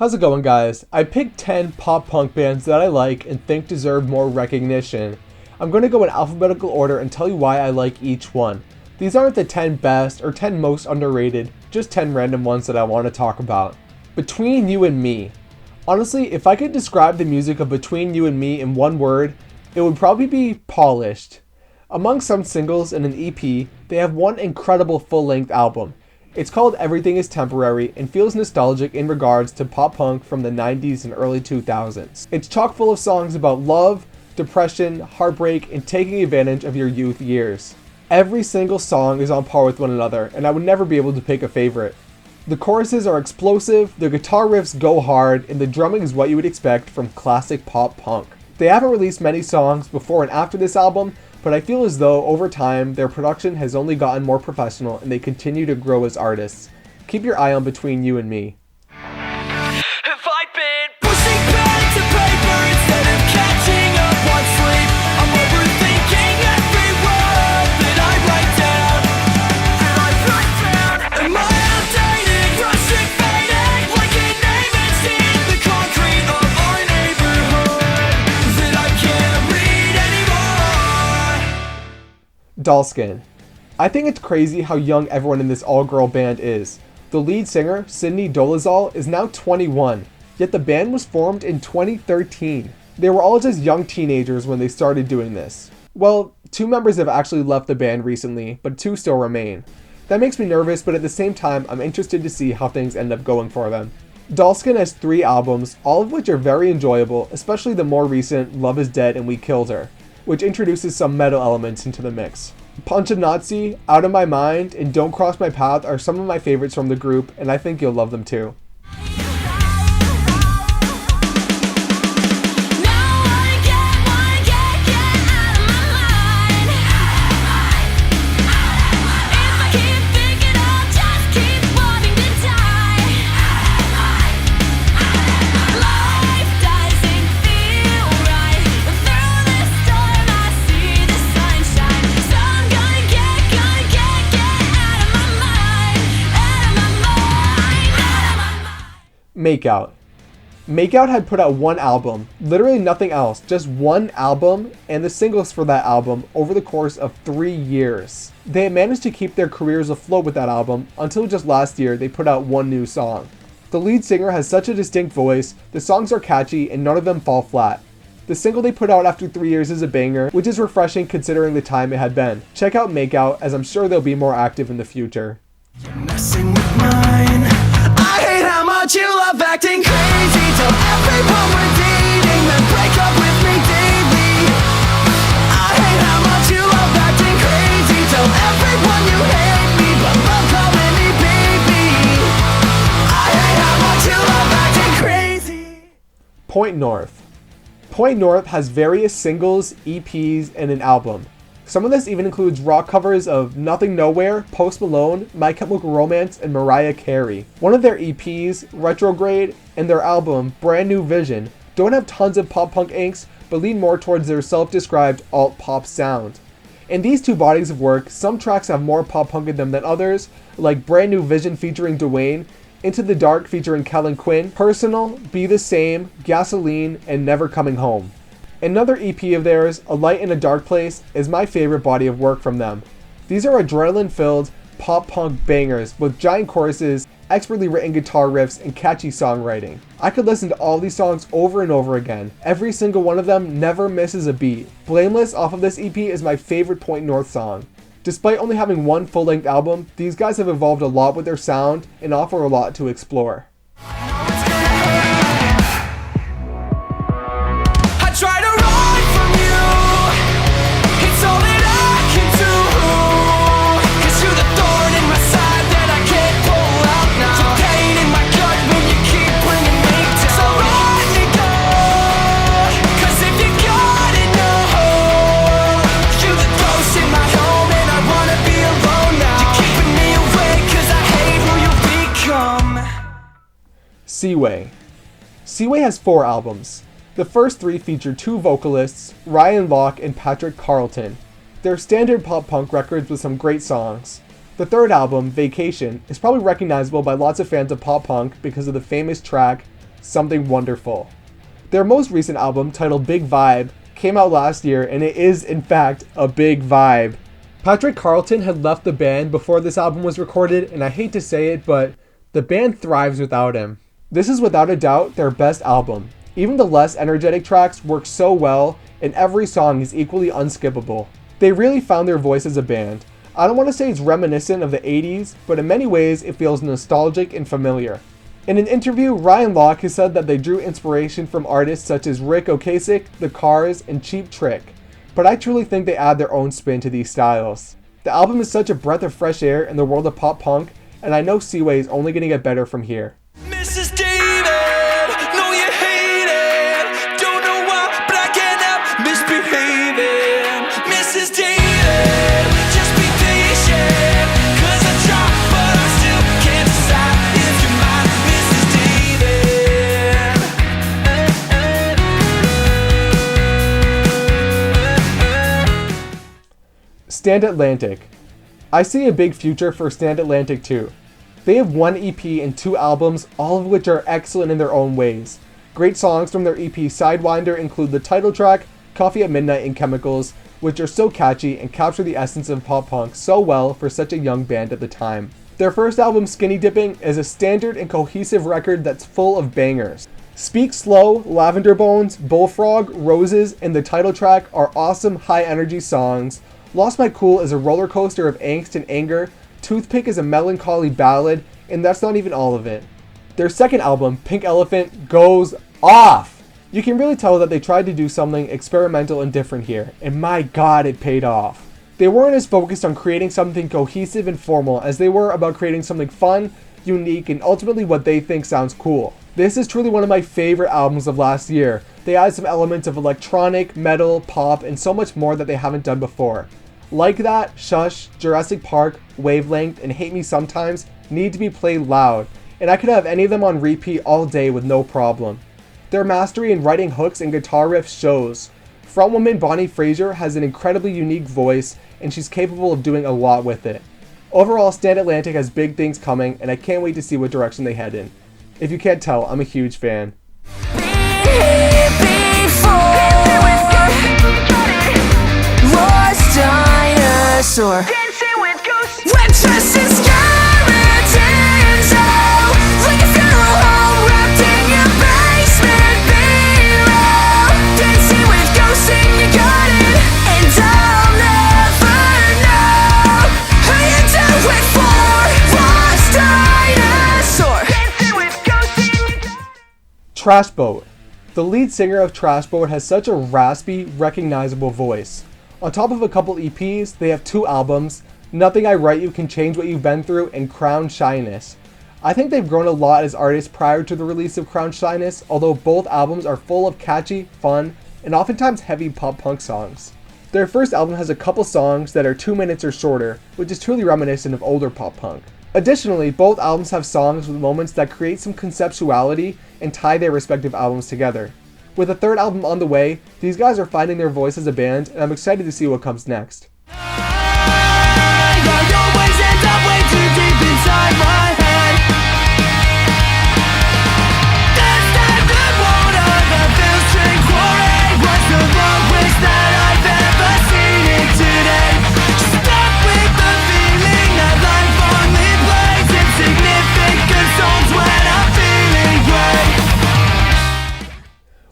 How's it going, guys? I picked 10 pop punk bands that I like and think deserve more recognition. I'm going to go in alphabetical order and tell you why I like each one. These aren't the 10 best or 10 most underrated, just 10 random ones that I want to talk about. Between You and Me. Honestly, if I could describe the music of Between You and Me in one word, it would probably be polished. Among some singles and an EP, they have one incredible full-length album. It's called Everything is Temporary and feels nostalgic in regards to pop punk from the 90s and early 2000s. It's chock full of songs about love, depression, heartbreak, and taking advantage of your youth years. Every single song is on par with one another, and I would never be able to pick a favorite. The choruses are explosive, the guitar riffs go hard, and the drumming is what you would expect from classic pop punk. They haven't released many songs before and after this album, but I feel as though over time their production has only gotten more professional and they continue to grow as artists. Keep your eye on Between You and Me. Have I been pushing pen to paper instead of catching up on sleep? I'm overthinking every word that I write down. Am I outdated, rushing, fading, like a name that's in the concrete of our neighborhood that I can't read anymore? Dollskin. I think it's crazy how young everyone in this all-girl band is. The lead singer, Sydney Dolezal, is now 21, yet the band was formed in 2013. They were all just young teenagers when they started doing this. Well, 2 members have actually left the band recently, but 2 still remain. That makes me nervous, but at the same time, I'm interested to see how things end up going for them. Dollskin has 3 albums, all of which are very enjoyable, especially the more recent Love is Dead and We Killed Her, which introduces some metal elements into the mix. Punch a Nazi, Out of My Mind, and Don't Cross My Path are some of my favorites from the group, and I think you'll love them too. Makeout. Makeout had put out one album, literally nothing else, just one album and the singles for that album over the course of 3 years. They had managed to keep their careers afloat with that album until just last year they put out one new song. The lead singer has such a distinct voice, the songs are catchy and none of them fall flat. The single they put out after 3 years is a banger, which is refreshing considering the time it had been. Check out Makeout as I'm sure they'll be more active in the future. Messing with mine. I hate how much you love acting crazy. Tell everyone we're dating, then break up with me daily. I hate how much you love acting crazy. Tell everyone you hate me, but love calling me baby. I hate how much you love acting crazy. Point North. Point North has various singles, EPs, and an album. Some of this even includes rock covers of Nothing Nowhere, Post Malone, My Chemical Romance, and Mariah Carey. One of their EPs, Retrograde, and their album, Brand New Vision, don't have tons of pop punk angst, but lean more towards their self-described alt-pop sound. In these 2 bodies of work, some tracks have more pop punk in them than others, like Brand New Vision featuring Dwayne, Into the Dark featuring Kellen Quinn, Personal, Be the Same, Gasoline, and Never Coming Home. Another EP of theirs, A Light in a Dark Place, is my favorite body of work from them. These are adrenaline-filled, pop-punk bangers with giant choruses, expertly written guitar riffs, and catchy songwriting. I could listen to all these songs over and over again. Every single one of them never misses a beat. Blameless off of this EP is my favorite Point North song. Despite only having one full-length album, these guys have evolved a lot with their sound and offer a lot to explore. Seaway. Seaway has 4 albums. The first 3 feature 2 vocalists, Ryan Locke and Patrick Carlton. They're standard pop punk records with some great songs. The third album, Vacation, is probably recognizable by lots of fans of pop punk because of the famous track something wonderful. Their most recent album, titled Big Vibe, came out last year, and it is, in fact, a big vibe. Patrick Carlton had left the band before this album was recorded, and I hate to say it, but the band thrives without him. This is without a doubt their best album. Even the less energetic tracks work so well, and every song is equally unskippable. They really found their voice as a band. I don't want to say it's reminiscent of the 80s, but in many ways it feels nostalgic and familiar. In an interview, Ryan Locke has said that they drew inspiration from artists such as Rick Ocasek, The Cars, and Cheap Trick, but I truly think they add their own spin to these styles. The album is such a breath of fresh air in the world of pop punk, and I know Seaway is only going to get better from here. Mrs. David, know you hate it. Don't know why, but I can't help misbehaving. Mrs. David, just be patient. 'Cause I try, but I still can't decide if you're mine, Mrs. David. Stand Atlantic. I see a big future for Stand Atlantic too. They have one EP and 2 albums, all of which are excellent in their own ways. Great songs from their EP Sidewinder include the title track, Coffee at Midnight and Chemicals, which are so catchy and capture the essence of pop punk so well for such a young band at the time. Their first album, Skinny Dipping, is a standard and cohesive record that's full of bangers. Speak Slow, Lavender Bones, Bullfrog, Roses, and the title track are awesome high energy songs. Lost My Cool is a roller coaster of angst and anger. Toothpick is a melancholy ballad, and that's not even all of it. Their second album, Pink Elephant, goes off! You can really tell that they tried to do something experimental and different here, and my god, it paid off. They weren't as focused on creating something cohesive and formal as they were about creating something fun, unique, and ultimately what they think sounds cool. This is truly one of my favorite albums of last year. They add some elements of electronic, metal, pop, and so much more that they haven't done before. Like That, Shush, Jurassic Park, Wavelength, and Hate Me Sometimes need to be played loud, and I could have any of them on repeat all day with no problem. Their mastery in writing hooks and guitar riffs shows. Frontwoman Bonnie Fraser has an incredibly unique voice, and she's capable of doing a lot with it. Overall, Stand Atlantic has big things coming, and I can't wait to see what direction they head in. If you can't tell, I'm a huge fan. Dinosaur. When dressed in skeletons, oh, like a funeral home wrapped in your basement below. Dancing with ghosts and you got it, and I'll never know who you do it for. Lost dinosaur. Dancing with ghosts and you got it. Trashbot. The lead singer of Trashbot has such a raspy, recognizable voice. On top of a couple EPs, they have 2 albums, Nothing I Write You Can Change What You've Been Through and Crown Shyness. I think they've grown a lot as artists prior to the release of Crown Shyness, although both albums are full of catchy, fun, and oftentimes heavy pop punk songs. Their first album has a couple songs that are 2 minutes or shorter, which is truly reminiscent of older pop punk. Additionally, both albums have songs with moments that create some conceptuality and tie their respective albums together. With a third album on the way, these guys are finding their voice as a band, and I'm excited to see what comes next.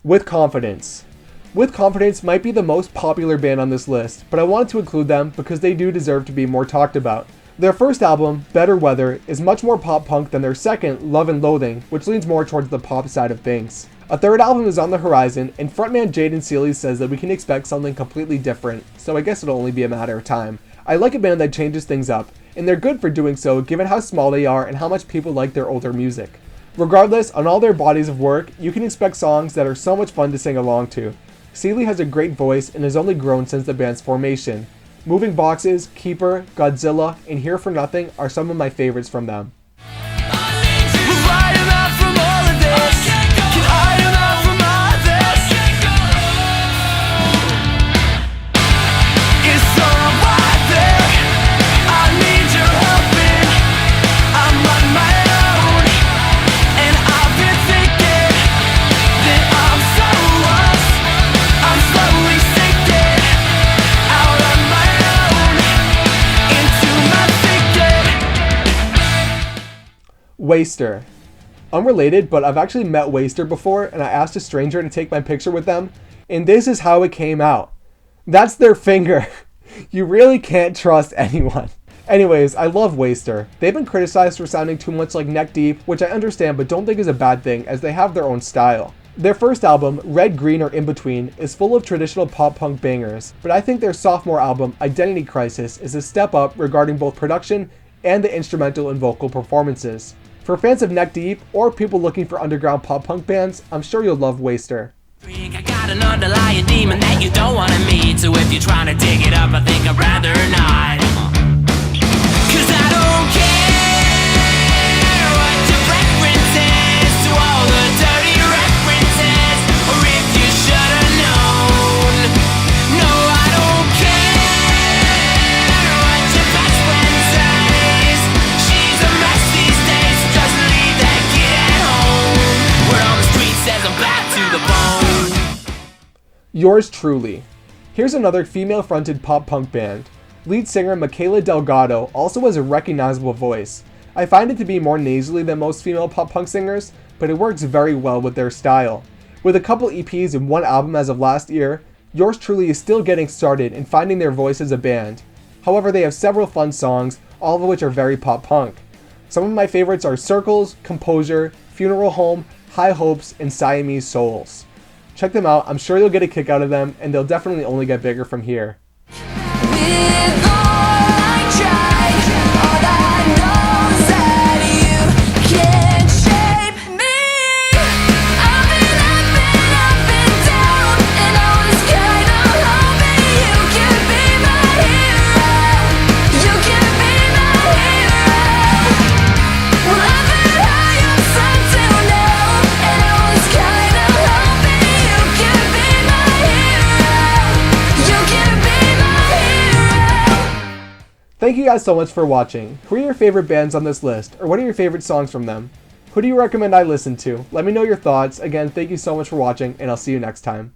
With Confidence. With Confidence might be the most popular band on this list, but I wanted to include them because they do deserve to be more talked about. Their first album, Better Weather, is much more pop punk than their second, Love and Loathing, which leans more towards the pop side of things. A third album is on the horizon, and frontman Jaden Seeley says that we can expect something completely different, so I guess it'll only be a matter of time. I like a band that changes things up, and they're good for doing so given how small they are and how much people like their older music. Regardless, on all their bodies of work, you can expect songs that are so much fun to sing along to. Seeley has a great voice and has only grown since the band's formation. Moving Boxes, Keeper, Godzilla, and Here for Nothing are some of my favorites from them. Waster. Unrelated, but I've actually met Waster before, and I asked a stranger to take my picture with them, and this is how it came out. That's their finger. You really can't trust anyone. Anyways, I love Waster. They've been criticized for sounding too much like Neck Deep, which I understand but don't think is a bad thing as they have their own style. Their first album, Red, Green, or In Between, is full of traditional pop-punk bangers, but I think their sophomore album, Identity Crisis, is a step up regarding both production and the instrumental and vocal performances. For fans of Neck Deep, or people looking for underground pop-punk bands, I'm sure you'll love Waster. I got an underlying demon that you don't want to meet, so if you're trying to dig it up, I think I'd rather not. 'Cause I don't care what your preference is to all the dirty references, or if you should have known. No, I don't care what your best friend says. She's a mess these days, so just leave that kid at home. Word on the street says I'm back to the bone. Yours truly. Here's another female-fronted pop-punk band. Lead singer Michaela Delgado also has a recognizable voice. I find it to be more nasally than most female pop-punk singers, but it works very well with their style. With a couple EPs and one album as of last year, Yours Truly is still getting started and finding their voice as a band. However, they have several fun songs, all of which are very pop-punk. Some of my favorites are Circles, Composure, Funeral Home, High Hopes, and Siamese Souls. Check them out, I'm sure you'll get a kick out of them, and they'll definitely only get bigger from here. With all I tried, all I know is that you can't shape me. I've been up and down, and I was kinda hoping you could be my hero. You can be my hero. Well, I've been high on sun till now, and I was kinda hoping you could be my hero. You can be my hero. Thank you guys so much for watching. Who are your favorite bands on this list, or what are your favorite songs from them? Who do you recommend I listen to? Let me know your thoughts. Again, thank you so much for watching, and I'll see you next time.